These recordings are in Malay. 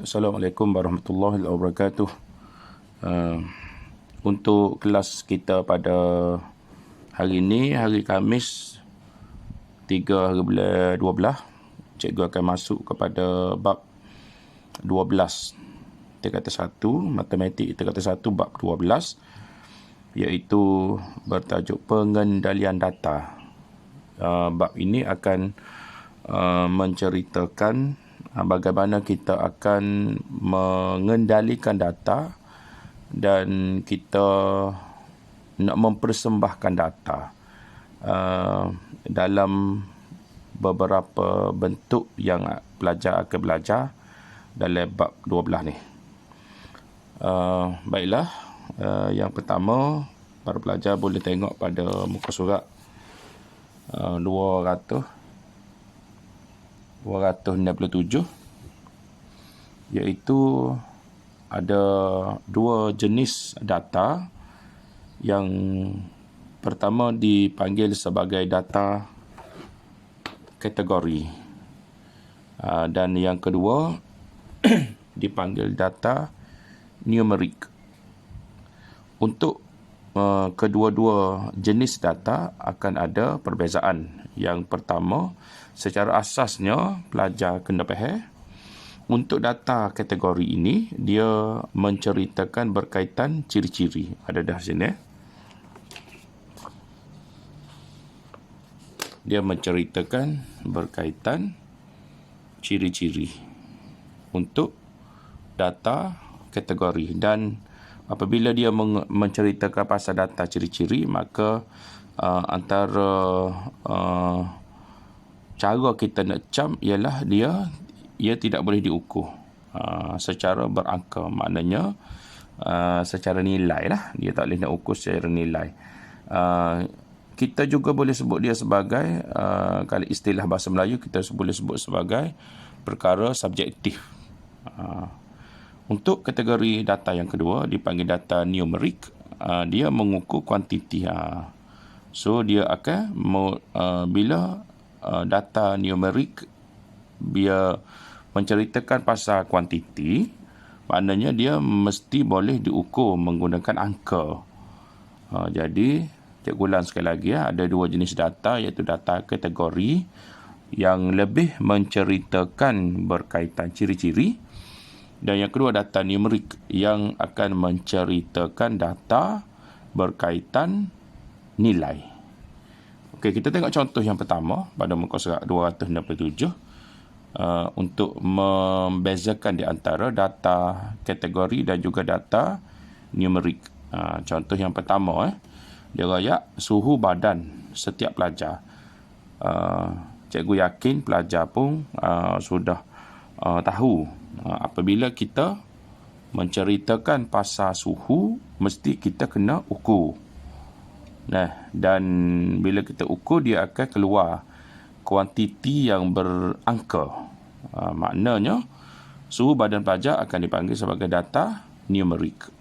Assalamualaikum warahmatullahi wabarakatuh. Untuk kelas kita pada hari ini, hari Khamis 3 hari bulan 12, cikgu akan masuk kepada bab 12 tingkatan 1, matematik tingkatan 1 bab 12, iaitu bertajuk pengendalian data. Bab ini akan menceritakan bagaimana kita akan mengendalikan data dan kita nak mempersembahkan data dalam beberapa bentuk yang pelajar akan belajar dalam bab 12 ni. Baiklah, yang pertama, para pelajar boleh tengok pada muka surat 267, iaitu ada dua jenis data. Yang pertama dipanggil sebagai data kategori, dan yang kedua dipanggil data numerik. Untuk kedua-dua jenis data akan ada perbezaan. Yang pertama, secara asasnya pelajar kena faham, untuk data kategori ini dia menceritakan berkaitan ciri-ciri. Ada dah sini. Dia menceritakan berkaitan ciri-ciri untuk data kategori, dan apabila dia menceritakan pasal data ciri-ciri, maka antara cara kita nak cam ialah ia tidak boleh diukur secara berangka. Maknanya secara nilai lah, dia tak boleh nak ukur secara nilai. Kita juga boleh sebut dia sebagai, kalau istilah bahasa Melayu, kita boleh sebut sebagai perkara subjektif. Untuk kategori data yang kedua dipanggil data numerik, dia mengukur kuantiti. So dia akan bila data numerik dia menceritakan pasal kuantiti, maknanya dia mesti boleh diukur menggunakan angka. Jadi cikgu ulang sekali lagi, ada dua jenis data, iaitu data kategori yang lebih menceritakan berkaitan ciri-ciri, dan yang kedua data numerik yang akan menceritakan data berkaitan nilai. Okey, kita tengok contoh yang pertama pada muka surat 267, untuk membezakan di antara data kategori dan juga data numerik. Contoh yang pertama, dia rayak suhu badan setiap pelajar. Cikgu yakin pelajar pun sudah tahu, apabila kita menceritakan pasal suhu, mesti kita kena ukur. Dan bila kita ukur, dia akan keluar kuantiti yang berangka. Maknanya suhu badan pelajar akan dipanggil sebagai data numerik.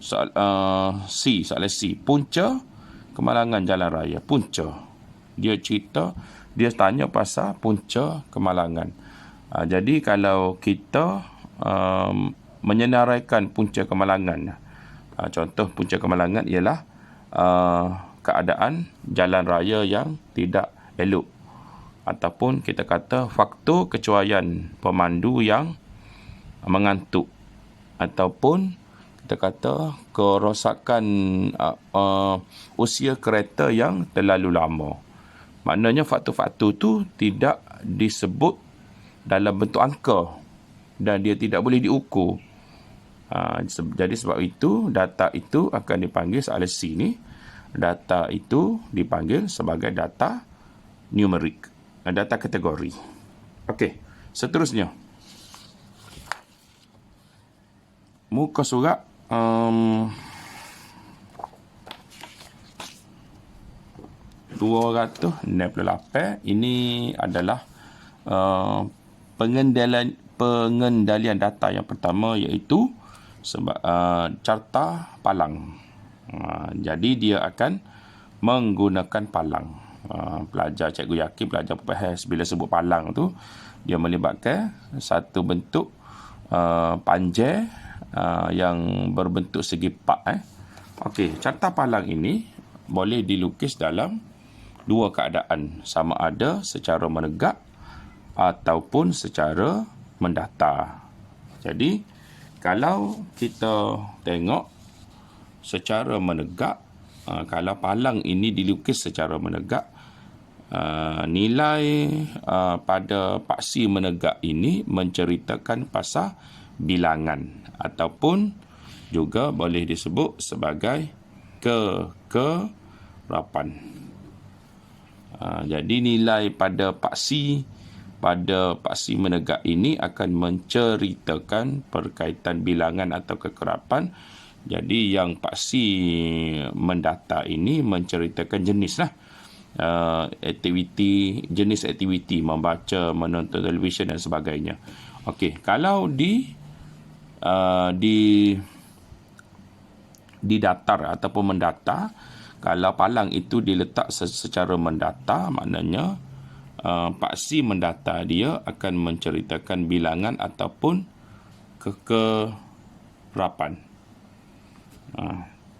Soalan C, punca kemalangan jalan raya. Punca, dia tanya pasal punca kemalangan. Jadi kalau kita menyenaraikan punca kemalangan, contoh punca kemalangan ialah keadaan jalan raya yang tidak elok, ataupun kita kata faktor kecuaian pemandu yang mengantuk, ataupun kita kata kerosakan usia kereta yang terlalu lama. Maknanya faktor-faktor tu tidak disebut dalam bentuk angka dan dia tidak boleh diukur. Jadi sebab itu data itu akan dipanggil soalan C ni, data itu dipanggil sebagai data numerik, data kategori. Okey, seterusnya muka surat 268. Ini adalah pengendalian data yang pertama, iaitu carta palang. Jadi dia akan menggunakan palang. Pelajar, cikgu yakin pelajar faham bila sebut palang tu, Dia melibatkan satu bentuk panjang yang berbentuk segi pak. Okey, carta palang ini boleh dilukis dalam dua keadaan, sama ada secara menegak ataupun secara mendatar. Jadi kalau kita tengok secara menegak, kalau palang ini dilukis secara menegak, nilai pada paksi menegak ini menceritakan pasal bilangan ataupun juga boleh disebut sebagai kekerapan. Jadi nilai pada paksi menegak ini akan menceritakan perkaitan bilangan atau kekerapan. Jadi yang paksi mendatar ini menceritakan jenis jenis aktiviti membaca, menonton televisyen dan sebagainya. Okey, kalau di datar ataupun mendatar, kalau palang itu diletak secara mendatar, maknanya paksi mendatar dia akan menceritakan bilangan ataupun kekerapan.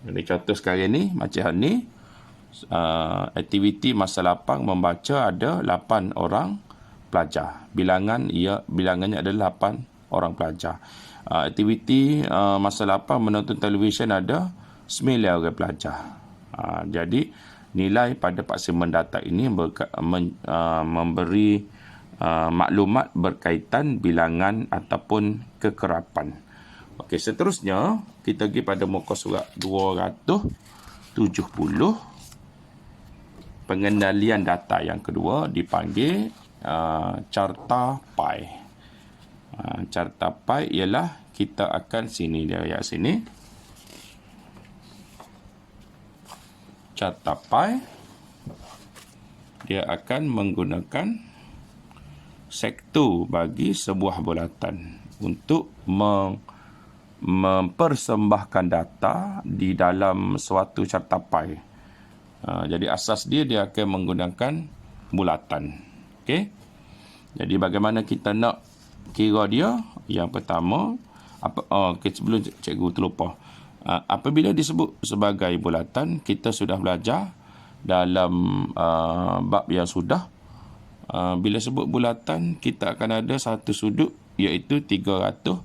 Jadi contoh sekarang ni macam ni, aktiviti masa lapang membaca ada 8 orang pelajar. Bilangannya adalah 8 orang pelajar. Aktiviti masa lapang menonton televisyen ada 9 orang pelajar. Jadi nilai pada paksi mendatar ini memberi maklumat berkaitan bilangan ataupun kekerapan. Okey, seterusnya kita pergi pada muka surat 270. Pengendalian data yang kedua dipanggil carta pi. Carta pi ialah kita akan dia ayat sini. Carta pi dia akan menggunakan sektor bagi sebuah bulatan untuk mempersembahkan data di dalam suatu carta pi. Jadi asas dia akan menggunakan bulatan. Okey. Jadi bagaimana kita nak kira dia? Yang pertama, sebelum cikgu terlupa. Apabila disebut sebagai bulatan, kita sudah belajar dalam bab yang sudah. Bila sebut bulatan, kita akan ada satu sudut iaitu 360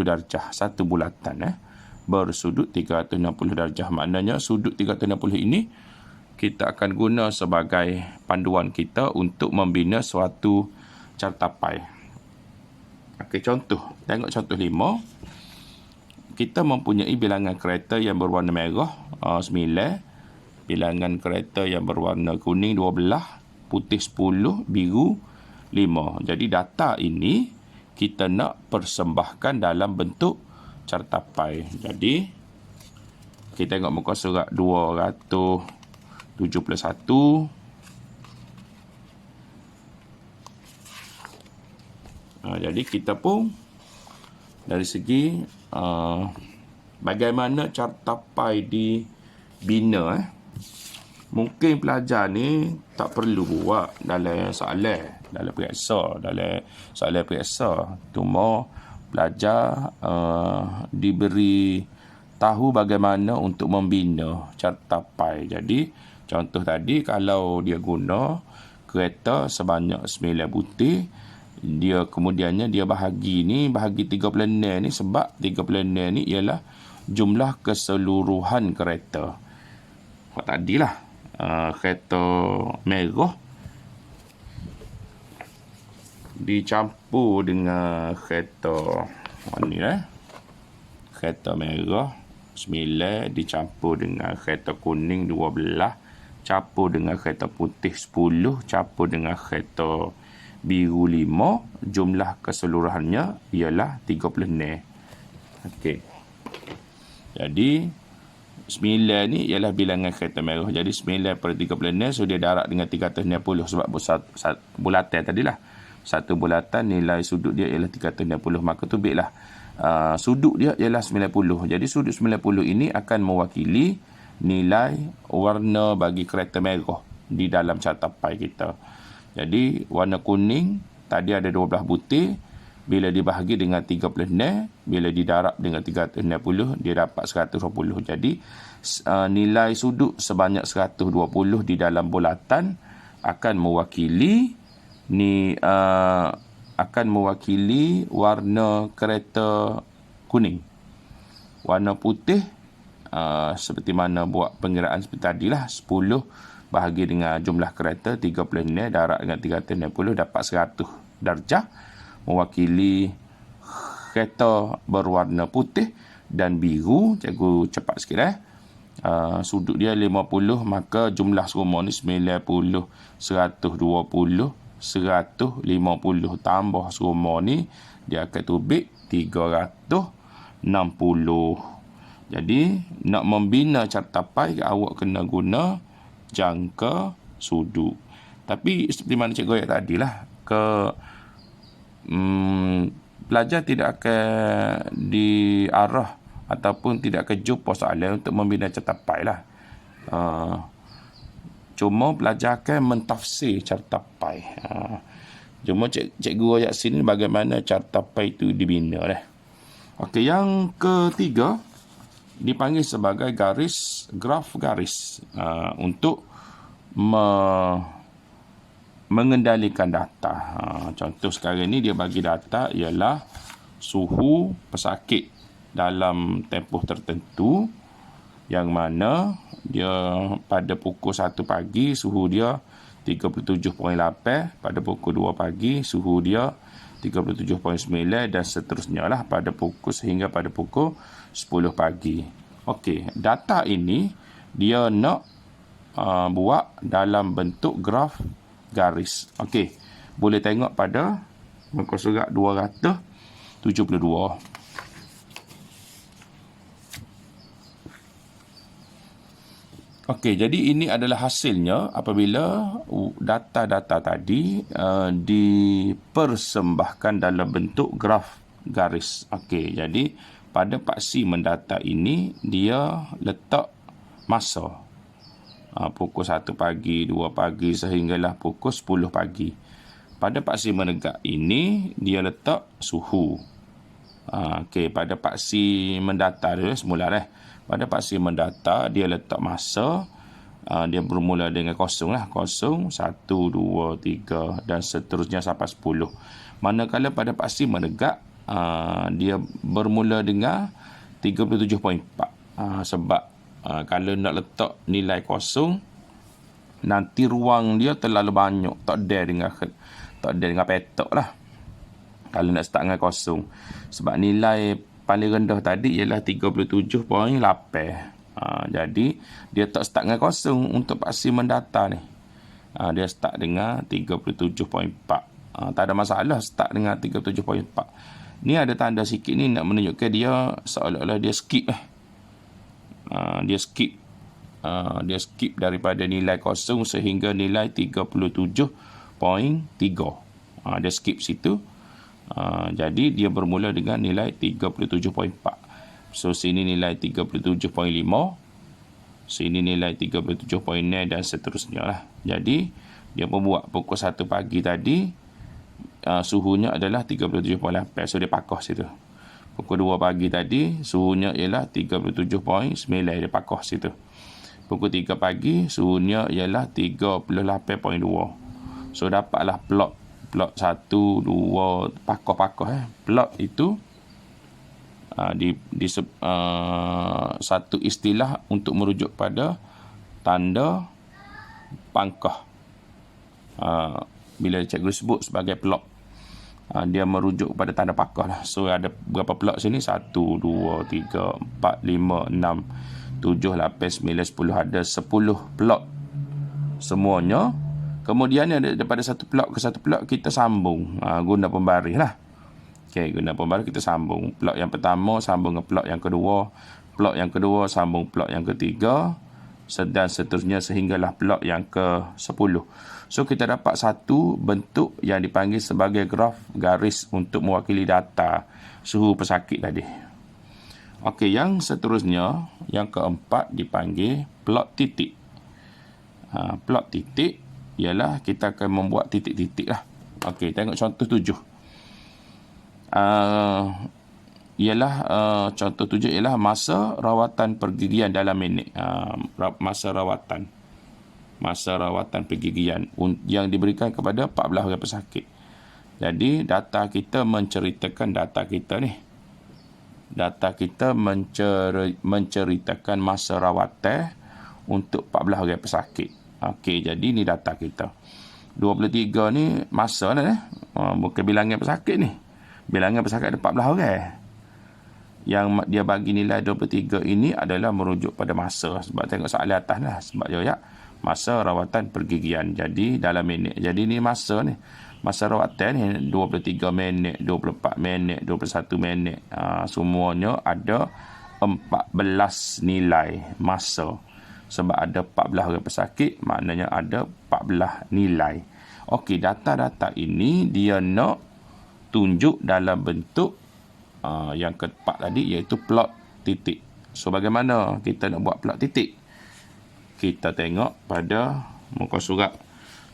darjah. Satu bulatan bersudut 360 darjah. Maknanya sudut 360 ini kita akan guna sebagai panduan kita untuk membina suatu carta pi. Okey, contoh. Tengok contoh 5. Kita mempunyai bilangan kereta yang berwarna merah 9, bilangan kereta yang berwarna kuning 12, putih 10, biru 5. Jadi data ini kita nak persembahkan dalam bentuk carta pi. Jadi kita tengok muka surat 271. Jadi kita pun dari segi bagaimana carta pi dibina, mungkin pelajar ni tak perlu buat dalam soalan, dalam soalan periksa. Cuma pelajar diberi tahu bagaimana untuk membina carta pi. Jadi contoh tadi, kalau dia guna kereta sebanyak 9 butir, dia kemudiannya dia bahagi 36 ni, sebab 36 ni ialah jumlah keseluruhan kereta. Tadilah kereta merah dicampur dengan kereta kereta merah 9 dicampur dengan kereta kuning 12, campur dengan kereta putih 10, campur dengan kereta biru 5, jumlah keseluruhannya ialah 36. Okey. Jadi 9 ni ialah bilangan kereta merah. Jadi 9 per 36, so dia darab dengan 360 sebab bulatan tadilah. Satu bulatan nilai sudut dia ialah 360, maka tu baiklah sudut dia ialah 90. Jadi sudut 90 ini akan mewakili nilai warna bagi kereta merah di dalam carta pi kita. Jadi warna kuning tadi ada 12 butir. Bila dibahagi dengan 30 bila didarab dengan 360, dia dapat 120. Jadi nilai sudut sebanyak 120 di dalam bulatan akan mewakili warna kereta kuning. Warna putih seperti mana buat pengiraan seperti tadilah, 10 bahagi dengan jumlah kereta 30 darab dengan 360 dapat 100 darjah, mewakili kereta berwarna putih dan biru. Cikgu cepat sikit sudut dia 50, maka jumlah serumah ni 90, 120, 150 tambah serumah ni dia akan tubik 360. Jadi nak membina cartapai, awak kena guna jangka sudut. Tapi seperti mana cikgu ayat tadilah, pelajar tidak akan diarah ataupun tidak akan jumpa soalan untuk membina cartapai lah. Cuma pelajar akan mentafsir cartapai. Cuma cikgu ayat sini bagaimana cartapai itu dibina lah. Okey, yang ketiga dipanggil sebagai graf garis untuk mengendalikan data. Contoh sekarang ni dia bagi data ialah suhu pesakit dalam tempoh tertentu, yang mana dia pada pukul 1 pagi suhu dia 37.8, pada pukul 2 pagi suhu dia 37.9 dan seterusnya lah sehingga pada pukul 10 pagi. Okey, data ini dia nak buat dalam bentuk graf garis. Okey, boleh tengok pada muka surat 272. Okey, jadi ini adalah hasilnya apabila data-data tadi dipersembahkan dalam bentuk graf garis. Okey, jadi pada paksi mendata ini dia letak masa. Pukul 1 pagi, 2 pagi sehinggalah pukul 10 pagi. Pada paksi menegak ini dia letak suhu. Okey, pada paksi mendata dia semula Pada paksi mendata dia letak masa. Dia bermula dengan kosong lah. 0, 1, 2, 3 dan seterusnya sampai 10. Manakala pada paksi menegak dia bermula dengan 37.4. Sebab kalau nak letak nilai kosong, nanti ruang dia terlalu banyak, tak ada dengan petak lah kalau nak start dengan kosong. Sebab nilai paling rendah tadi ialah 37.8. Jadi dia tak start dengan kosong untuk paksi mendata ni. Dia start dengan 37.4. Tak ada masalah start dengan 37.4. Ni ada tanda sikit ni nak menunjukkan dia seolah-olah dia skip dia skip daripada nilai kosong sehingga nilai 37.3. Dia skip situ. Jadi dia bermula dengan nilai 37.4. So sini nilai 37.5, sini nilai 37.9 dan seterusnya lah. Jadi dia membuat pukul 1 pagi tadi suhunya adalah 37.8. So dia pakoh situ. Pukul 2 pagi tadi suhunya ialah 37.9, dia pakoh situ. Pukul 3 pagi suhunya ialah 38.2. So dapatlah plot 1, 2 pakoh-pakoh Plot itu satu istilah untuk merujuk pada tanda pangkah. Bila cikgu sebut sebagai plot, dia merujuk pada tanda pangkah lah. So ada berapa plot sini? 1, 2, 3, 4, 5, 6, 7, 8, 9, 10. Ada 10 plot semuanya. Kemudian daripada satu plot ke satu plot kita sambung guna pembaris lah. Okey, guna pembaris kita sambung. Plot yang pertama sambung dengan plot yang kedua. Plot yang kedua sambung plot yang ketiga. Dan seterusnya sehinggalah plot yang ke-10. So kita dapat satu bentuk yang dipanggil sebagai graf garis untuk mewakili data suhu pesakit tadi. Okey, yang seterusnya, yang keempat dipanggil plot titik. Plot titik ialah kita akan membuat titik-titik lah. Okey, tengok contoh 7. Contoh 7 ialah masa rawatan pergigian dalam minit. Masa rawatan pergigian yang diberikan kepada 14 orang pesakit. Jadi data kita menceritakan menceritakan masa rawatan untuk 14 orang pesakit. Okey, jadi ni data kita. 23 ni masa lah. Bukan bilangan pesakit ni. Bilangan pesakit ada 14 orang. Yang dia bagi nilai 23 ini adalah merujuk pada masa. Sebab tengok soalan atas lah. Sebab dia masa rawatan pergigian. Jadi dalam minit. Jadi ni masa ni. Masa rawatan ni 23 minit, 24 minit, 21 minit. Semuanya ada 14 nilai masa. Sebab ada 14 orang pesakit, maknanya ada 14 nilai. Okey, data-data ini dia nak tunjuk dalam bentuk yang keempat tadi, iaitu plot titik. So, bagaimana kita nak buat plot titik? Kita tengok pada muka surat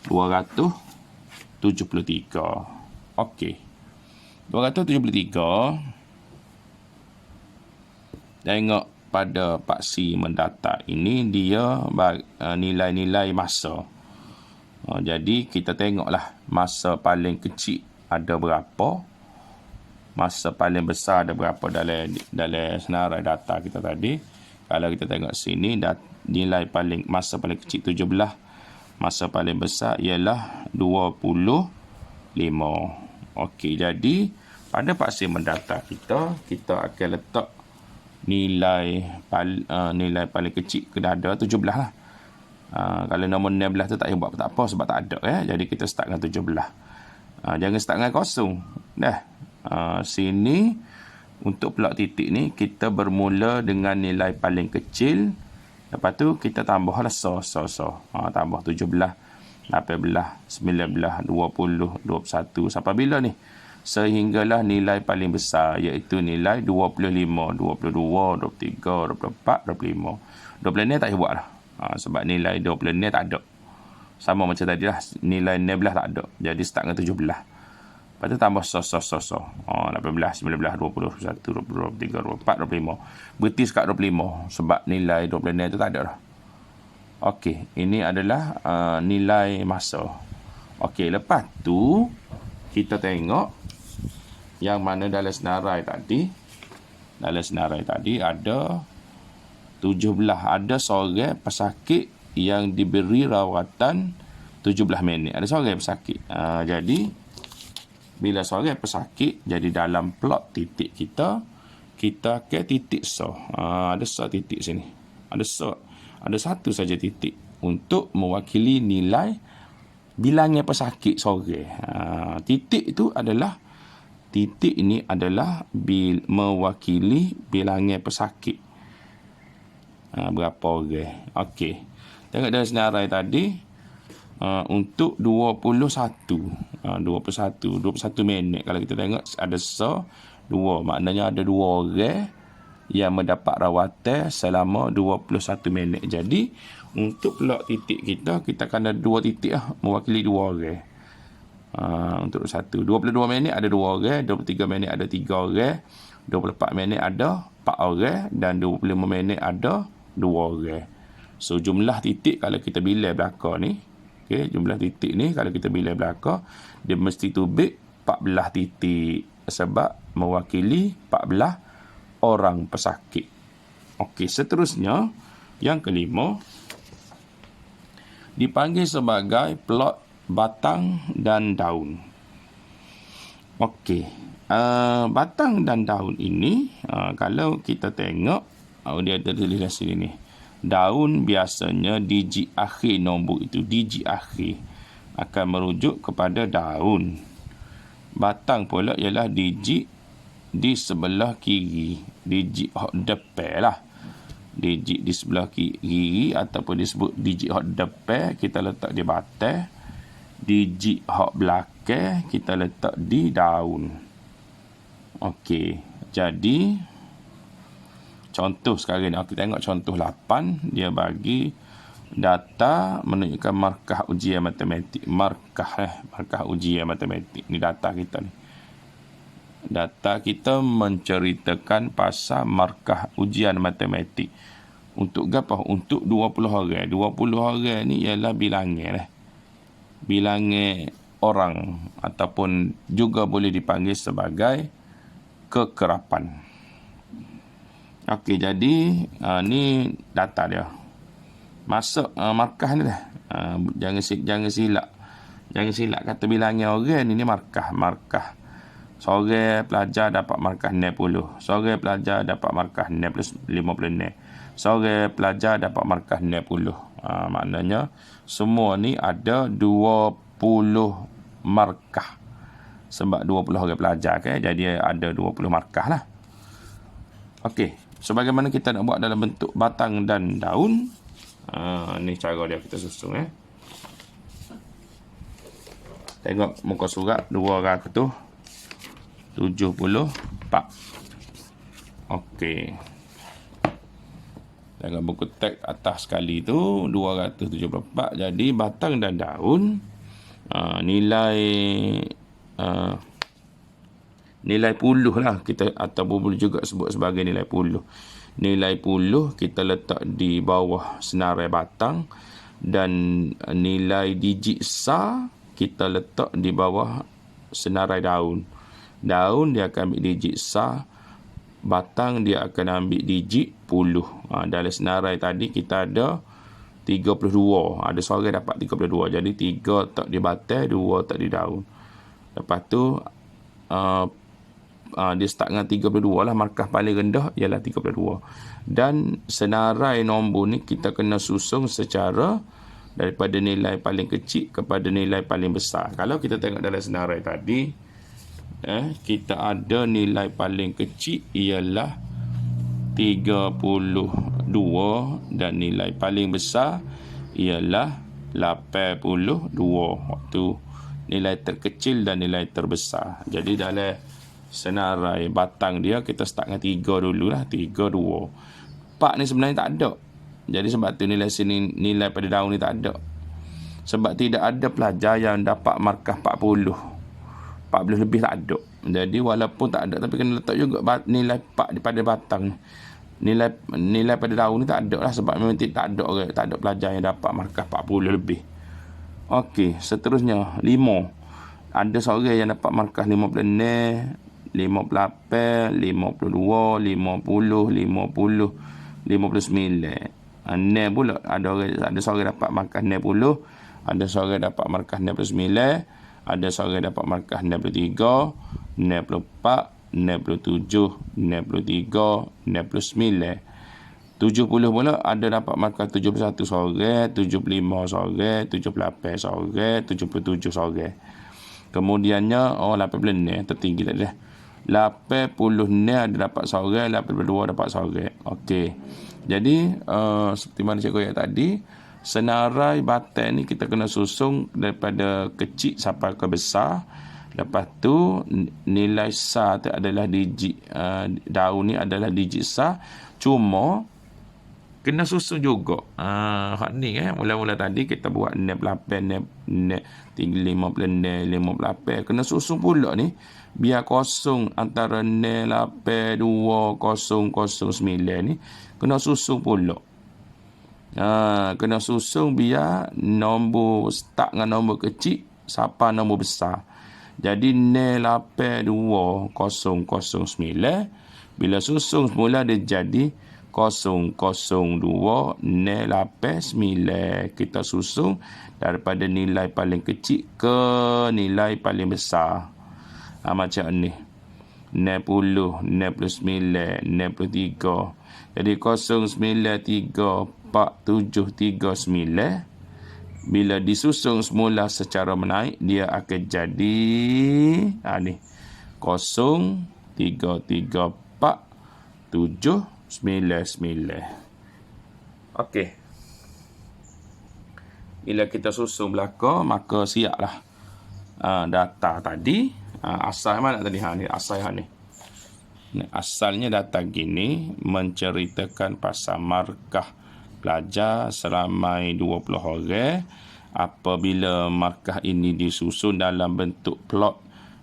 273. Okey. 273. Tengok pada paksi mendata ini, dia nilai-nilai masa. Jadi, kita tengoklah masa paling kecil ada berapa, masa paling besar ada berapa dalam senarai data kita tadi. Kalau kita tengok sini, nilai masa paling kecil 17, masa paling besar ialah 25. Okey, jadi pada paksi mendata kita akan letak nilai paling kecil kena ada 17 lah. Kalau nombor 16 tu tak payah buat tak apa sebab tak ada. Jadi kita start dengan 17. Jangan start dengan kosong. Sini untuk plot titik ni kita bermula dengan nilai paling kecil. Lepas tu kita tambahlah tambah 17, 18, 19, 20, 21 sampai bila ni? Sehinggalah nilai paling besar, iaitu nilai 25, 22, 23, 24, 25. 20 ni tak payah buat lah. Sebab nilai 20 ni tak ada. Sama macam tadi lah, nilai 16 tak ada. Jadi start dengan 17. Lepas tu tambah 18, 19, 20, 21, 22, 23, 24, 25. Berhenti sekat 25. Sebab nilai 20 ni tu tak ada lah. Okey, ini adalah nilai masa. Okey, lepas tu kita tengok yang mana dalam senarai tadi. Dalam senarai tadi ada 17. Ada seorang pesakit yang diberi rawatan 17 minit. Ada seorang pesakit. Jadi bila seorang pesakit, jadi dalam plot titik kita ke titik ada titik sini. Ada satu saja titik untuk mewakili nilai bilangnya pesakit seorang. Titik ini adalah mewakili bilangnya pesakit. Berapa orang. Okey. Tengok dari senarai tadi. Untuk 21 minit. Kalau kita tengok ada 2. Maknanya ada 2 orang yang mendapat rawatan selama 21 minit. Jadi, untuk plot titik kita akan ada 2 titik mewakili 2 orang. Untuk 22 minit ada 2 orang, 23 minit ada 3 orang, 24 minit ada 4 orang dan 25 minit ada 2 orang. So, jumlah titik kalau kita bilai belakang ni, jumlah titik ni kalau kita bilai belakang, dia mesti tubik 14 titik sebab mewakili 14 orang pesakit. Okey, seterusnya yang kelima dipanggil sebagai plot batang dan daun. Okey, batang dan daun ini kalau kita tengok, dia ada tulis di sini ni. Daun biasanya digit akhir nombor itu, digit akhir akan merujuk kepada daun. Batang pula ialah digit di sebelah kiri, digit hok depan lah. Digit di sebelah kiri ataupun disebut digit hok depan kita letak di batang. Digit hok belakang kita letak di daun. Okey, jadi contoh sekarang ni, kita tengok contoh 8, dia bagi Data menunjukkan markah ujian matematik. Markah ujian matematik. Ni data kita ni. Data kita menceritakan pasal markah ujian matematik. Untuk apa? Untuk 20 orang. 20 orang ni ialah bilangan. Bilangan orang. Ataupun juga boleh dipanggil sebagai kekerapan. Okey, jadi ni data dia. Masuk markah ni dah. Jangan silap. Jangan silap kata bilangan orang ni markah. Seorang pelajar dapat markah 60. Seorang pelajar dapat markah 6 plus 56. Seorang pelajar dapat markah 60. Maknanya semua ni ada 20 markah. Sebab 20 orang pelajar kan, jadi ada 20 markah lah. Okey, sebagaimana kita nak buat dalam bentuk batang dan daun. Ni cara dia kita susun. Tengok muka surat 274. Okey. Tengok buku teks atas sekali tu 274. Jadi batang dan daun nilai puluh lah kita, ataupun boleh juga sebut sebagai nilai puluh. Nilai puluh kita letak di bawah senarai batang, dan nilai digit sar kita letak di bawah senarai daun. Daun dia akan ambil digit sar, batang dia akan ambil digit puluh. Dalam senarai tadi kita ada 32. Ada seorang dapat 32. Jadi 3 letak di batang, 2 letak di daun. Lepas tu dia start dengan 32 lah. Markah paling rendah ialah 32. Dan senarai nombor ni kita kena susun secara daripada nilai paling kecil kepada nilai paling besar. Kalau kita tengok dalam senarai tadi, kita ada nilai paling kecil ialah 32 dan nilai paling besar ialah 82. Waktu nilai terkecil dan nilai terbesar. Jadi dalam senarai batang dia kita start dengan 3 dululah. 3, 2. 4 ni sebenarnya tak ada. Jadi sebab tu nilai sini, nilai pada daun ni tak ada. Sebab tidak ada pelajar yang dapat markah 40. 40 lebih tak ada. Jadi walaupun tak ada, tapi kena letak juga nilai 4 pada batang. Nilai pada daun ni tak ada lah. Sebab memang tak ada pelajar yang dapat markah 40 lebih. Okey, seterusnya 5. Ada seorang yang dapat markah 56, 58, 52, 50, 59. 6 pula. Ada seorang dapat markah 60, ada seorang dapat markah 69, ada seorang dapat markah 63, 64, 67, 63, 69. 70 pula ada dapat markah 71 seorang, 75 seorang, 78 seorang, 77 seorang. Kemudiannya 80 tertinggi tak ada. 80 ada dapat seorang, 82 dapat seorang. Okey. Jadi seperti mana cikgu ayat tadi, senarai batang ni kita kena susun daripada kecil sampai ke besar. Lepas tu nilai sar tu adalah digit daun ni adalah digit sar. Cuma kena susun juga. Hak ni mula-mula tadi kita buat 68, 58. Kena susun pula ni. Biar kosong antara 08209 ni. Kena susun pula. Kena susun biar nombor start dengan nombor kecil sampai nombor besar. Jadi 08209. Bila susun semula dia jadi 002089. Kita susun daripada nilai paling kecil ke nilai paling besar. Macam ni. 60, 69, 63. Jadi 0934739. Bila disusun semula secara menaik, dia akan jadi ni 0334799. Okey. Bila kita susun belakang, maka siaplah data tadi. Asal mana tadi? Ni asal ni. Asalnya data gini menceritakan pasal markah pelajar seramai 20 orang. Apabila markah ini disusun dalam bentuk plot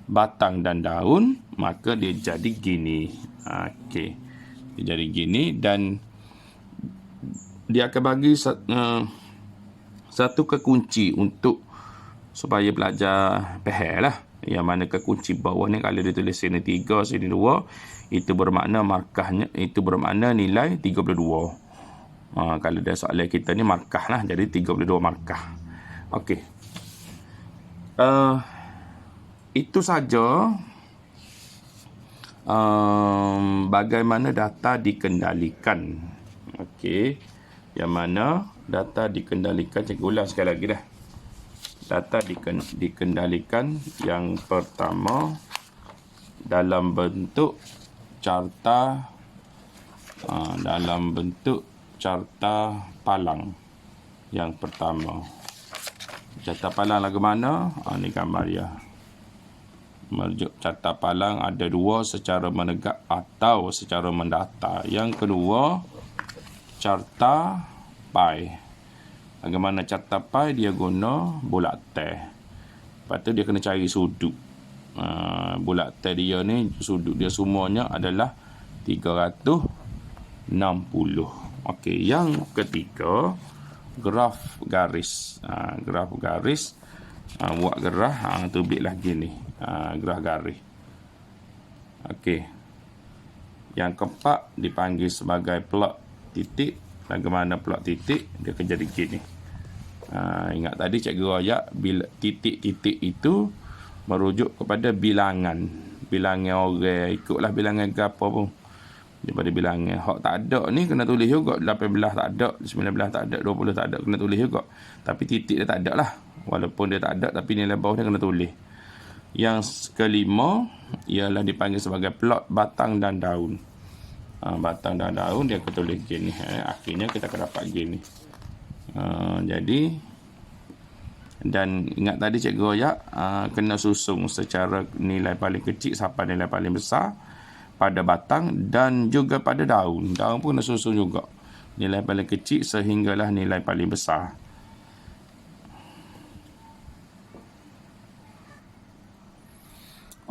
batang dan daun, maka dia jadi gini. Okey. Dia jadi gini dan dia akan bagi satu kekunci untuk supaya pelajar faham lah. Yang mana kekunci bawah ni kalau dia tulis sini 3, sini 2, itu bermakna markahnya, itu bermakna nilai 32. Kalau dia soalan kita ni markah lah, jadi 32 markah. Okey. Itu saja bagaimana data dikendalikan. Okey. Yang mana data dikendalikan, cikgu ulang sekali lagi dah. Data dikendalikan yang pertama dalam bentuk carta palang. Yang pertama carta palang lagu mana? Ni gambar dia. Merujuk carta palang ada dua, secara menegak atau secara mendatar. Yang kedua, carta pai. Bagaimana carta pai? Dia guna bulat teh. Lepas tu dia kena cari sudut. Bulat teh dia ni, sudut dia semuanya adalah 360. Okey, yang ketiga, graf garis. Graf garis, buat gerah, tubik lagi ni. Graf garis. Okey. Yang keempat dipanggil sebagai plot titik. Bagaimana plot titik? Dia akan jadi gini. Ingat tadi cikgu royak, bila titik-titik itu merujuk kepada bilangan. Bilangan orang, ikutlah bilangan ke apa pun. Daripada bilangan. Hak tak ada ni kena tulis juga. 18 tak ada, 19 tak ada, 20 tak ada, kena tulis juga. Tapi titik dia tak ada lah. Walaupun dia tak ada, tapi nilai bawah dia kena tulis. Yang kelima ialah dipanggil sebagai plot batang dan daun. Batang dan daun dia akan tulis gini. Akhirnya kita akan dapat gini. Jadi, dan ingat tadi cikgu royak, kena susung secara nilai paling kecil sampai nilai paling besar pada batang dan juga pada daun. Daun pun kena susun juga. Nilai paling kecil sehinggalah nilai paling besar.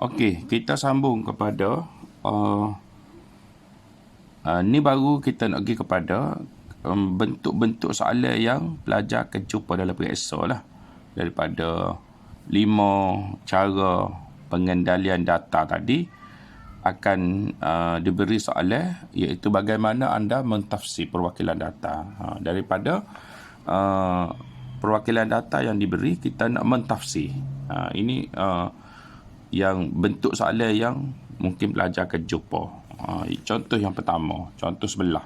Okey, kita sambung kepada ni baru kita nak pergi kepada bentuk-bentuk soalan yang pelajar akan jumpa dalam periksa lah. Daripada 5 cara pengendalian data tadi, akan diberi soalan iaitu bagaimana anda mentafsir perwakilan data. Daripada perwakilan data yang diberi, kita nak mentafsir. Ini yang bentuk soalan yang mungkin pelajar akan jumpa. Contoh yang pertama, contoh sebelah.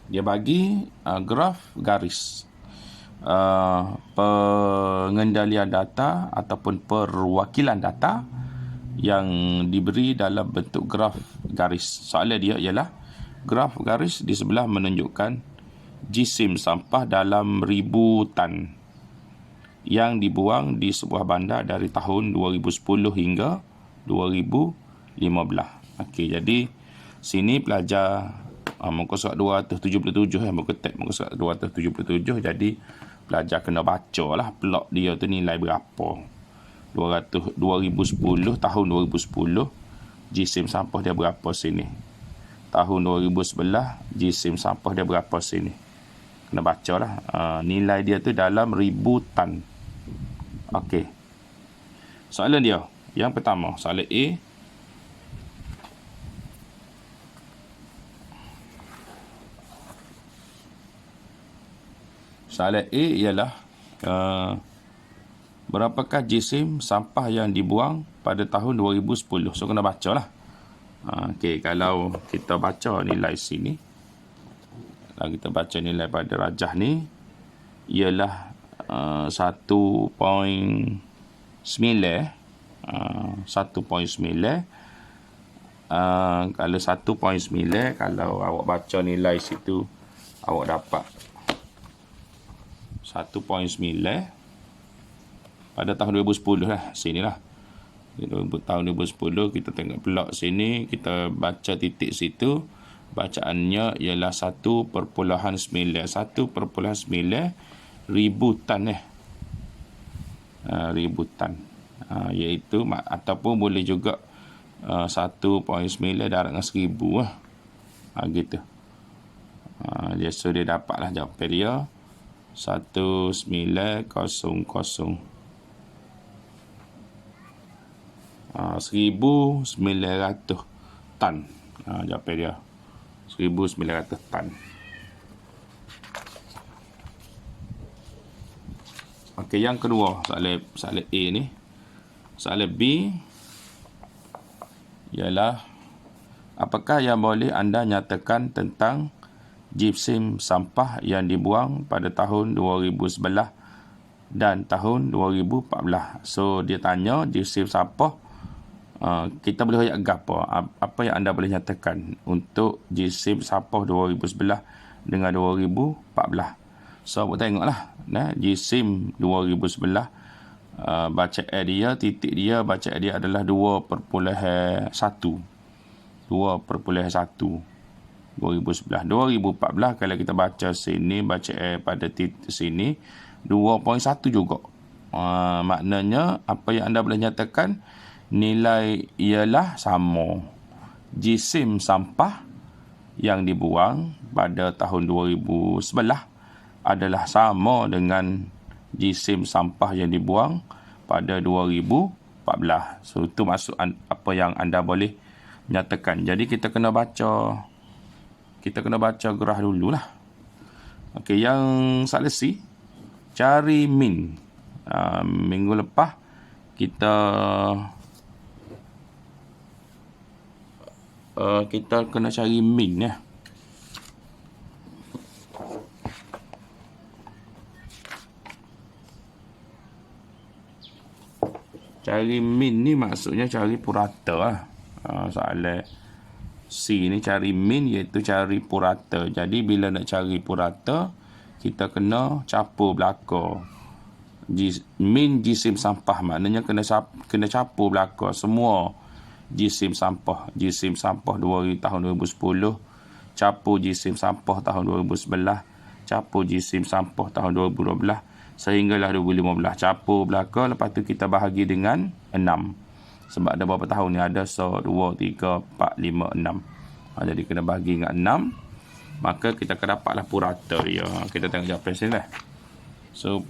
Dia bagi graf garis. Pengendalian data ataupun perwakilan data yang diberi dalam bentuk graf garis. Soalan dia ialah graf garis di sebelah menunjukkan jisim sampah dalam 1000 tan yang dibuang di sebuah bandar dari tahun 2010 hingga 2015. Okey, jadi sini pelajar muka surat 277 muka tab muka surat 277. Jadi pelajar kena baca lah plot dia tu nilai berapa. 2010, tahun 2010 jisim sampah dia berapa sini. Tahun 2011 jisim sampah dia berapa sini. Kena baca lah. Nilai dia tu dalam 1000 tan. Okey. Soalan dia. Yang pertama, soalan A. Soalan A ialah berapakah jisim sampah yang dibuang pada tahun 2010. So, kena baca lah. Okey, kalau kita baca nilai sini. Kalau kita baca nilai pada rajah ni, ialah 1.9. 1.9. Kalau 1.9, kalau awak baca nilai situ, awak dapat 1.9 pada tahun 2010 lah. Sini lah. Tahun 2010 kita tengok plot sini, kita baca titik situ, bacaannya ialah 1.9 ribu tan ribu tan, iaitu ataupun boleh juga 1.9 darab dengan 1000 gitu. So dia dapatlah jawapan dia 1900 1900 tan. Jawapan dia 1900 tan. Okey, yang kedua, soalan A ni. Soalan B ialah, apakah yang boleh anda nyatakan tentang gypsum sampah yang dibuang pada tahun 2011 dan tahun 2014? So dia tanya gypsum sampah, kita boleh royak apa yang anda boleh nyatakan untuk gypsum sampah 2011 dengan 2014. So buat tengoklah, gypsum 2011, bacaan dia, titik dia, bacaan dia adalah 2.1 2011. 2014 kalau kita baca sini, baca pada titik sini 2.1 juga. Maknanya apa yang anda boleh nyatakan, nilai ialah sama. Gypsum sampah yang dibuang pada tahun 2011 adalah sama dengan gypsum sampah yang dibuang pada 2014. So itu maksud apa yang anda boleh nyatakan. Jadi kita kena baca graf dululah. Okey, yang soalan C, cari min. Minggu lepas kita kena cari min ya. Cari min ni maksudnya cari purata lah. Soalan C ni cari min iaitu cari purata. Jadi bila nak cari purata, kita kena capur belakang. Min gypsum sampah maknanya kena capur belakang semua gypsum sampah. Gypsum sampah tahun 2010, capur gypsum sampah tahun 2011, capur gypsum sampah tahun 2012 sehinggalah 2015. Capur belakang, lepas tu kita bahagi dengan 6. Sebab ada berapa tahun ni, ada 2, 3, 4, 5, 6. Jadi kena bahagi dengan 6, maka kita akan dapatlah purata dia. Kita tengok jawapan sini lah. So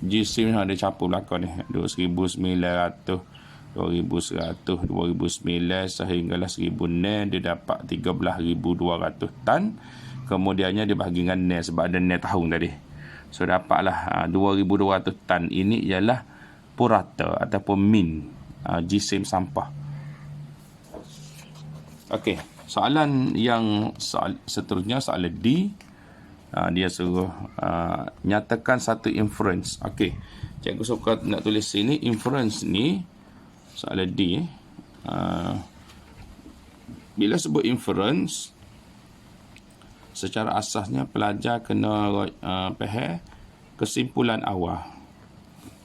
gypsum ada capur belakang ni 2900, 2100, 2009 sehinggalah 1006, dia dapat 13,200 tan. Kemudiannya dia bahagi dengan 6 sebab ada 6 tahun tadi. So dapatlah 2,200 tan. Ini ialah purata ataupun min gypsum sampah. Okey, soalan seterusnya, soalan D. Dia suruh nyatakan satu inference. Okey, cikgu suka nak tulis sini inference ni. Soalan D. Bila sebut inference, secara asasnya pelajar kena faham kesimpulan awal.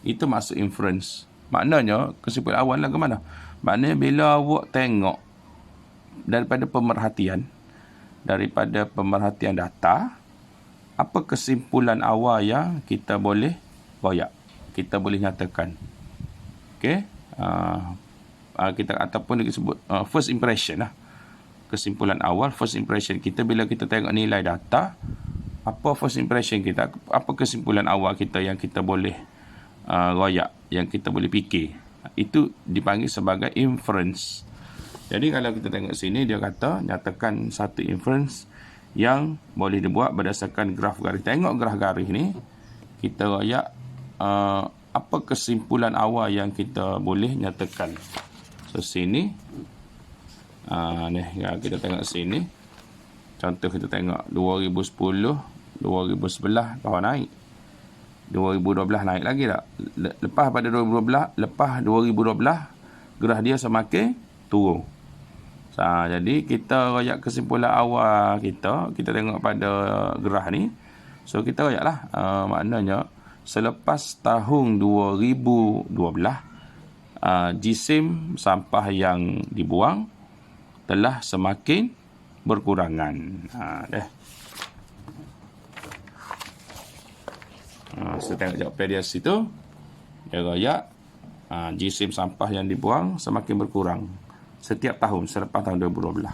Itu maksud inference. Maknanya kesimpulan awal lah ke mana? Maknanya bila awak tengok daripada pemerhatian data, apa kesimpulan awal yang kita boleh royak, kita boleh nyatakan. Okey, kita ataupun disebut first impression lah. Kesimpulan awal, first impression kita bila kita tengok nilai data, apa first impression kita, apa kesimpulan awal kita yang kita boleh royak, yang kita boleh fikir. Itu dipanggil sebagai inference. Jadi kalau kita tengok sini, dia kata nyatakan satu inference yang boleh dibuat berdasarkan graf garis. Tengok graf garis ni, kita royak apa kesimpulan awal yang kita boleh nyatakan. So sini kita tengok sini. Contoh kita tengok 2010, 2011 bawah naik. 2012 naik lagi tak? Lepas pada 2012, graf dia semakin turun. Jadi kita royak kesimpulan awal kita tengok pada graf ni. So kita royaklah, maknanya selepas tahun 2012, gypsum sampah yang dibuang telah semakin berkurangan. Saya tengok jawapan dia situ. Dia royak jisim sampah yang dibuang semakin berkurang setiap tahun selepas tahun 2012.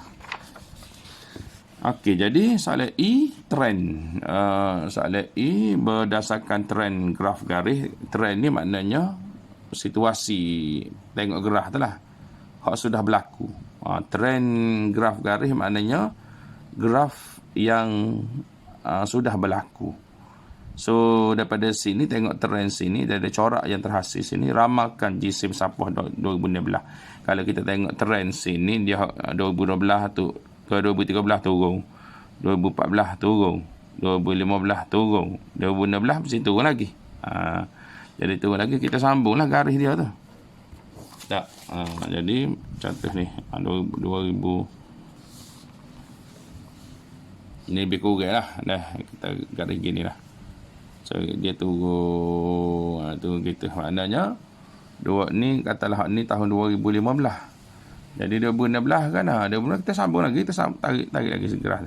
Okey, jadi soalan E, trend. Soalan E berdasarkan trend graf garis. Trend ni maknanya situasi, tengok graf tu lah, hak sudah berlaku. Trend graf garis maknanya graf yang sudah berlaku. So daripada sini tengok trend sini, ada corak yang terhasil sini, ramalkan jisim sampah 2016. Kalau kita tengok trend sini, dia 2012 tu ke 2013 turun, 2014 turun, 2015 turun, 2016 mesti turun lagi. Jadi turun lagi, kita sambunglah garis dia tu. Tak. Jadi contoh ni 2000 ni lebih kurang lah. Dah kita garis gini lah. So dia turun gitu. Maknanya dua ni, katalah ni tahun 2015. Jadi 2016 kan, 2016 kita sambung lagi, kita tarik lagi segera.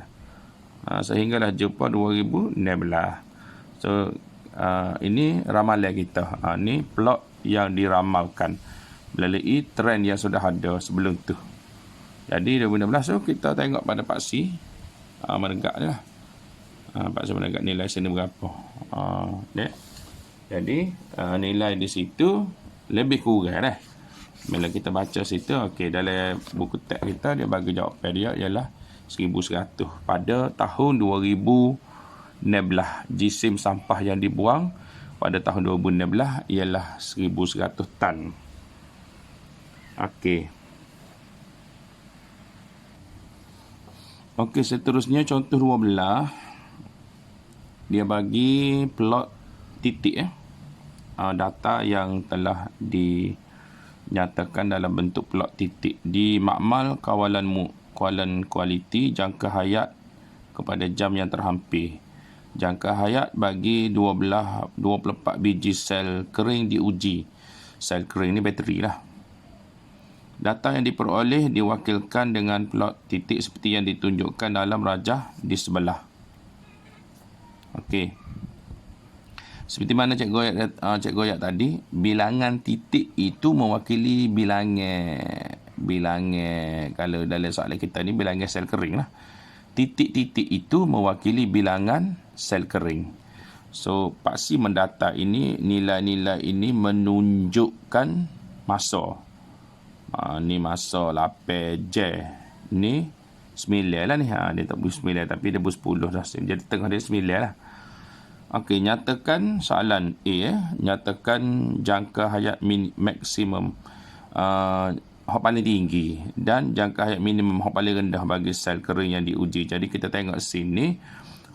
Sehinggalah jumpa 2016. So ini ramalan kita. Ni plot yang diramalkan melalui trend yang sudah ada sebelum tu. Jadi 2016 so kita tengok pada paksi menegak ni lah. Paksi menegak nilai sini berapa. Jadi nilai di situ lebih kurang dah. Bila kita baca situ, okey, dalam buku teks kita dia bagi jawapan dia ialah 1100 pada tahun 2016. Jisim sampah yang dibuang pada tahun 2016 ialah 1100 tan. Okey. Okey, seterusnya contoh 12. Dia bagi plot titik data yang telah dinyatakan dalam bentuk plot titik di makmal kawalan kualiti jangka hayat kepada jam yang terhampir. Jangka hayat bagi 24 biji sel kering diuji. Sel kering ni bateri lah. Data yang diperoleh diwakilkan dengan plot titik seperti yang ditunjukkan dalam rajah di sebelah. Okey. Seperti mana Cik Goyak tadi, bilangan titik itu mewakili bilangan kalau dalam soalan kita ni bilangan sel kering lah. Titik-titik itu mewakili bilangan sel kering. So, paksi mendata ini, nilai-nilai ini menunjukkan masa. Ni masa 8 J. Ni 9 lah ni. Dia tak boleh 9 tapi dia boleh 10 dah. Jadi tengah dia 9 lah. Okey, nyatakan soalan A. Nyatakan jangka hayat maksimum hak paling tinggi dan jangka hayat minimum hak paling rendah bagi sel kering yang diuji. Jadi kita tengok sini,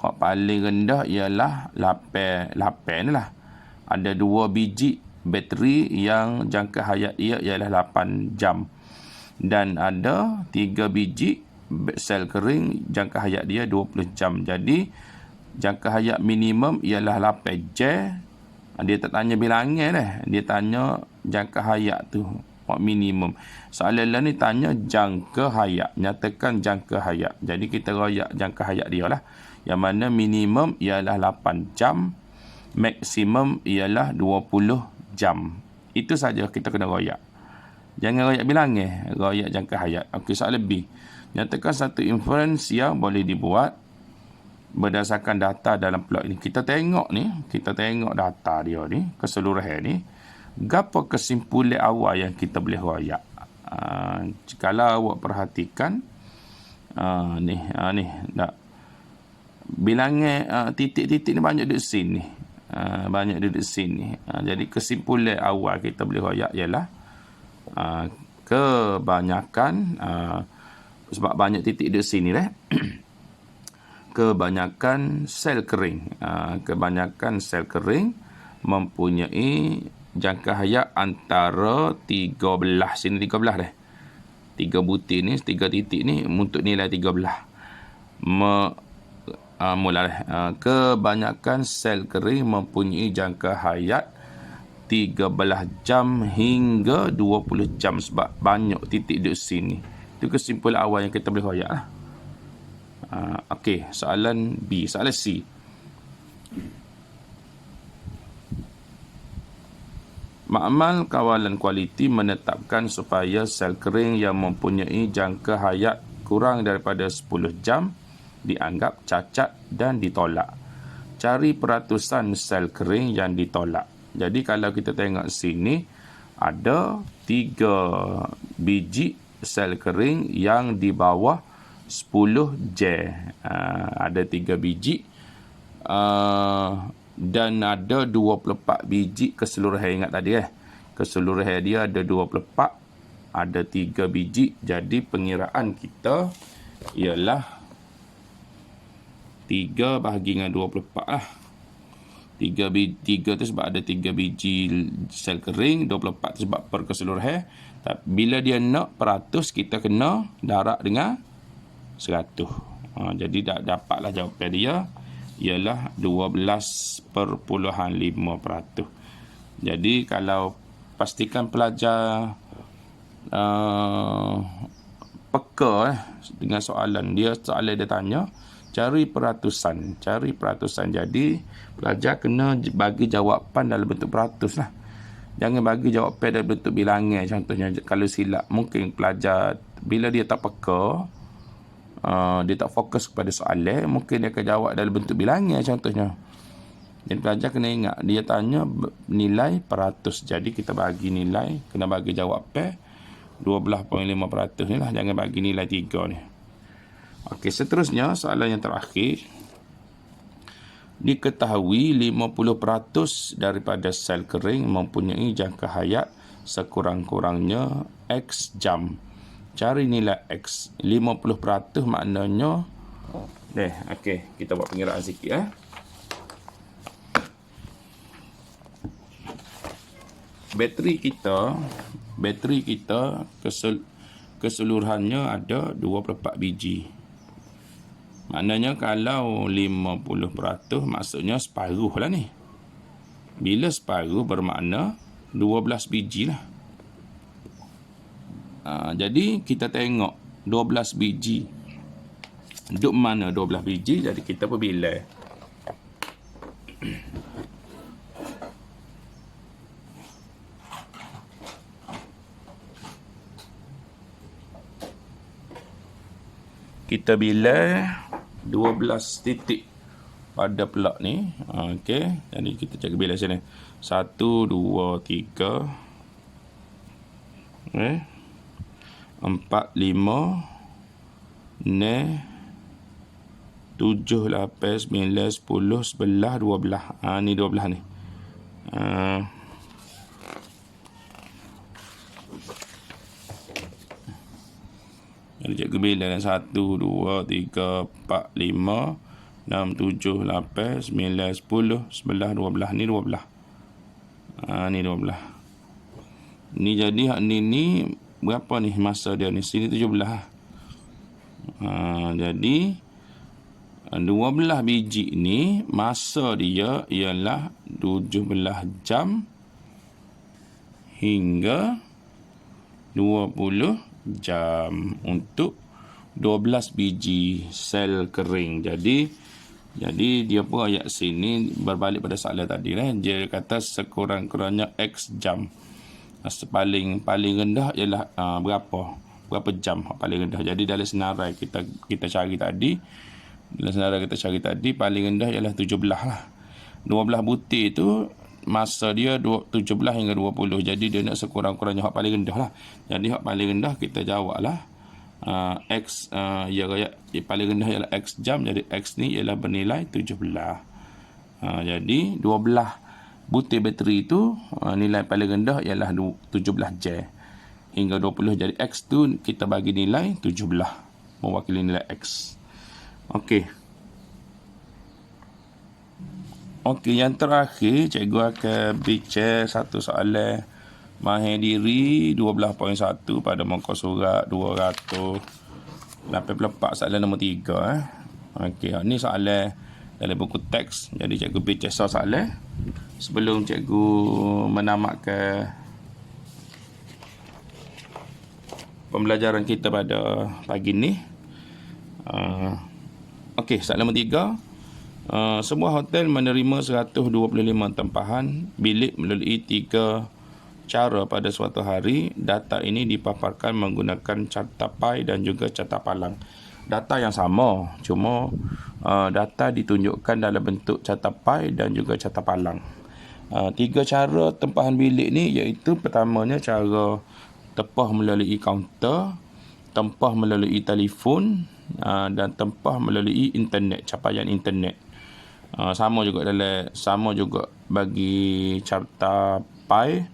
hak paling rendah ialah 8 ni lah. Ada 2 biji bateri yang jangka hayat ia ialah 8 jam. Dan ada 3 biji sel kering jangka hayat dia 20 jam. Jadi jangka hayat minimum ialah 8 jam. Dia tak tanya bilangan dah. Dia tanya jangka hayat tu minimum. Soalan lain ni tanya jangka hayat. Nyatakan jangka hayat. Jadi kita royak jangka hayat dia lah. Yang mana minimum ialah 8 jam. Maksimum ialah 20 jam. Itu saja kita kena royak. Jangan royak bilangan. Royak jangka hayat. Okey, soalan B. Nyatakan satu inference yang boleh dibuat berdasarkan data dalam plot ini. Kita tengok data dia ni, keseluruhan ni. Gapo kesimpulan awal yang kita boleh royak? Kalau awak perhatikan, ni tak. Bilangan titik-titik ni banyak duduk sini. Jadi kesimpulan awal kita boleh royak ialah kebanyakan sebab banyak titik duduk sini dah. Kebanyakan sel kering. Kebanyakan sel kering mempunyai jangka hayat antara 13. Sini 13 dah. 3 butir ni, 3 titik ni untuk nilai 13. Mula dah. Kebanyakan sel kering mempunyai jangka hayat 13 jam hingga 20 jam sebab banyak titik di sini. Itu kesimpulan awal yang kita boleh royak lah. Okey, soalan B. Soalan C. Makmal kawalan kualiti menetapkan supaya sel kering yang mempunyai jangka hayat kurang daripada 10 jam dianggap cacat dan ditolak. Cari peratusan sel kering yang ditolak. Jadi kalau kita tengok sini, ada 3 biji sel kering yang di bawah 10 J. Ada 3 biji. Dan ada 24 biji keseluruhan. Ingat tadi keseluruhan dia ada 24, ada 3 biji. Jadi pengiraan kita ialah 3 bahagi dengan 24 lah. 3 tu sebab ada 3 biji sel kering, 24 tu sebab per keseluruhan. Bila dia nak peratus, kita kena darab dengan 100. Jadi dapatlah jawapan dia ialah 12.5%. Jadi kalau pastikan pelajar peka dengan soalan dia tanya, cari peratusan. Jadi pelajar kena bagi jawapan dalam bentuk peratus lah. Jangan bagi jawapan dalam bentuk bilangan. Contohnya kalau silap, mungkin pelajar bila dia tak peka, dia tak fokus kepada soalan, mungkin dia akan jawab dalam bentuk bilangan contohnya. Jadi pelajar kena ingat, dia tanya nilai peratus. Jadi kita bagi nilai, kena bagi jawapan 12.5% ni lah. Jangan bagi nilai 3 ni. Okey, seterusnya soalan yang terakhir. Diketahui 50% daripada sel kering mempunyai jangka hayat sekurang-kurangnya X jam. Cari nilai X. 50% maknanya okey, kita buat pengiraan sikit Bateri kita keseluruhannya ada 24 biji. Maknanya kalau 50% maksudnya separuh lah ni. Bila separuh bermakna 12 biji lah. Jadi kita tengok 12 biji duduk mana 12 biji. Jadi kita perbilang. Kita bilang 12 titik pada pelak ni. Okey, jadi kita cari bilang sini. 1 2 3 4 5 6 7 8 9 10 11 12. Ni 12 ni. Jadi cikgu bilang 1 2 3 4 5 6 7 8 9 10 11 12. Ni 12. Ni 12. Ni jadi hak ni berapa ni masa dia ni? Sini 17. Jadi 12 biji ni masa dia ialah 17 jam hingga 20 jam untuk 12 biji sel kering. Jadi dia pun ayat sini berbalik pada soalan tadi dia kata sekurang-kurangnya X jam. Paling rendah ialah berapa jam paling rendah. Jadi dalam senarai kita cari tadi, paling rendah ialah 17 lah. 12 butir tu masa dia 17 hingga 20. Jadi dia nak sekurang-kurangnya hak paling rendah lah. Jadi hak paling rendah kita jawab lah X paling rendah ialah X jam. Jadi X ni ialah bernilai 17. Jadi 12 butir bateri itu nilai paling rendah ialah 17 J hingga 20. Jadi X tu kita bagi nilai 17 mewakili nilai X. Okey, yang terakhir cikgu akan bincang satu soalan mahir diri 12.1 pada muka surat 284, soalan nombor 3. Okey, ni soalan dalam buku teks. Jadi cikgu bincang soalan sebelum cikgu menamatkan pembelajaran kita pada pagi ni. Okey, soalan nombor 3. Sebuah hotel menerima 125 tempahan bilik melalui 3 cara pada suatu hari. Data ini dipaparkan menggunakan carta pai dan juga carta palang. Data yang sama, cuma data ditunjukkan dalam bentuk carta pai dan juga carta palang. 3 cara tempahan bilik ni iaitu pertamanya cara tempah melalui kaunter, tempah melalui telefon dan tempah melalui internet, capaian internet. Sama juga bagi carta pai,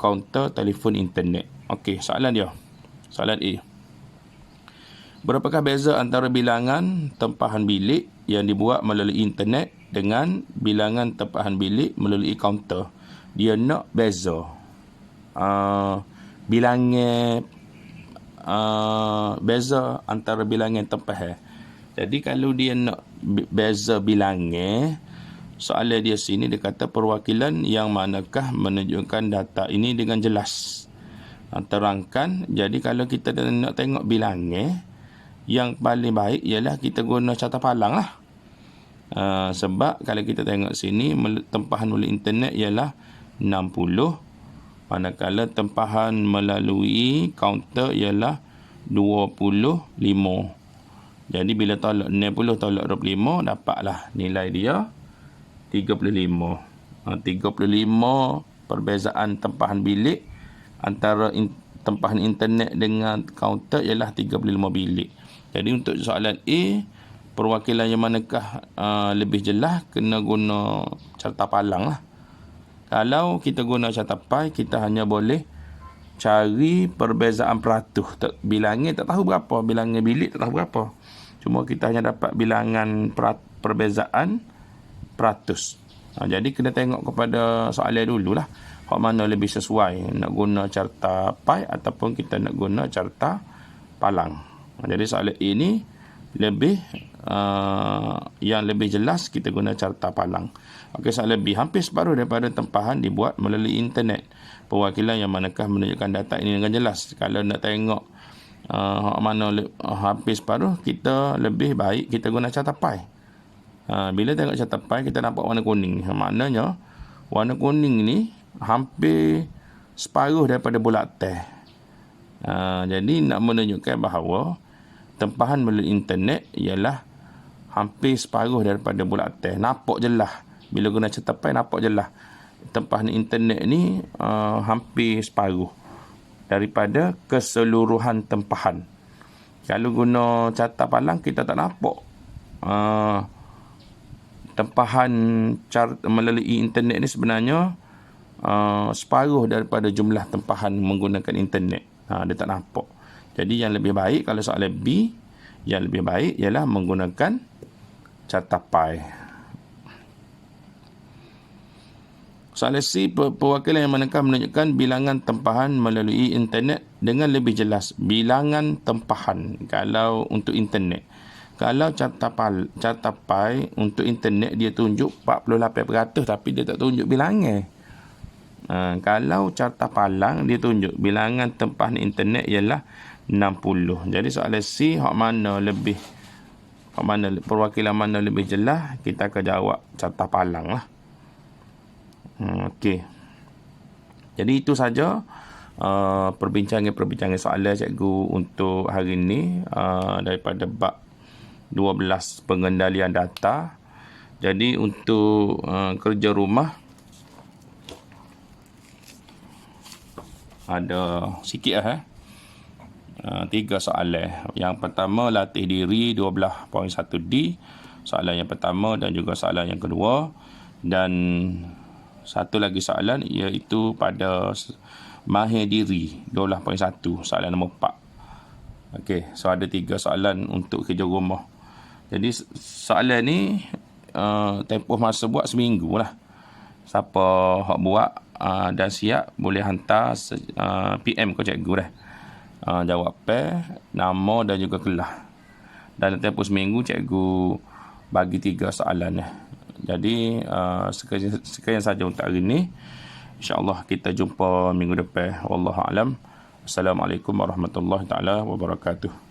kaunter, telefon, internet. Okey, soalan dia. Soalan A. Berapakah beza antara bilangan tempahan bilik yang dibuat melalui internet dengan bilangan tempahan bilik melalui kaunter? Dia nak beza bilangan beza antara bilangan tempahan. Jadi kalau dia nak beza bilangan, soalan dia sini dia kata perwakilan yang manakah menunjukkan data ini dengan jelas. Terangkan. Jadi kalau kita nak tengok bilangan, yang paling baik ialah kita guna carta palang lah. Sebab kalau kita tengok sini, tempahan melalui internet ialah 60, manakala tempahan melalui kaunter ialah 25. Jadi bila tolak 60 tolak 25, dapatlah nilai dia 35. 35 perbezaan tempahan bilik antara tempahan internet dengan kaunter ialah 35 bilik. Jadi untuk soalan A, perwakilan yang manakah lebih jelas, kena guna carta palang lah. Kalau kita guna carta pai, kita hanya boleh cari perbezaan peratus. Bilangan tak tahu berapa, bilangan bilik tak tahu berapa. Cuma kita hanya dapat bilangan perbezaan peratus. Jadi kena tengok kepada soalan dululah, hak mana lebih sesuai, nak guna carta pai ataupun kita nak guna carta palang. Jadi soalan ini lebih yang lebih jelas kita guna carta palang. Okey, soalan B. Hampir separuh daripada tempahan dibuat melalui internet. Perwakilan yang manakah menunjukkan data ini dengan jelas? Kalau nak tengok mana hampir separuh, kita lebih baik kita guna carta pai. Bila tengok carta pai, kita nampak warna kuning. Maknanya warna kuning ni hampir separuh daripada bulatan. Jadi nak menunjukkan bahawa tempahan melalui internet ialah hampir separuh daripada bulatan. Nampak jelas. Bila guna carta pai, nampak jelas. Tempahan internet ni hampir separuh daripada keseluruhan tempahan. Kalau guna carta palang, kita tak nampak tempahan melalui internet ni sebenarnya separuh daripada jumlah tempahan menggunakan internet. Dia tak nampak. Jadi yang lebih baik, kalau soalan B, yang lebih baik ialah menggunakan carta pai. Soalan C, perwakilan yang manakah menunjukkan bilangan tempahan melalui internet dengan lebih jelas. Bilangan tempahan kalau untuk internet. Kalau carta pai untuk internet dia tunjuk 48%, tapi dia tak tunjuk bilangan. Kalau carta palang dia tunjuk bilangan tempahan internet ialah 60. Jadi soalan C, perwakilan mana lebih jelas, kita akan jawab carta palang lah. Okey. Jadi itu saja perbincangan soalan cikgu untuk hari ini daripada bab 12 pengendalian data. Jadi untuk kerja rumah ada sikit lah 3 soalan. Yang pertama, latih diri 12.1D, soalan yang pertama dan juga soalan yang kedua. Dan satu lagi soalan iaitu pada mahir diri 12.1, soalan nombor 4. Okey, so ada 3 soalan untuk kerja rumah. Jadi soalan ni tempoh masa buat seminggu lah. Siapa hak buat dan siap boleh hantar PM ke cikgu dah. Jawapan, nama dan juga kelas. Dalam tempoh seminggu cikgu bagi 3 soalan. Jadi sekian saja untuk hari ini. InsyaAllah kita jumpa minggu depan. Wallahu a'lam. Assalamualaikum warahmatullahi taala wabarakatuh.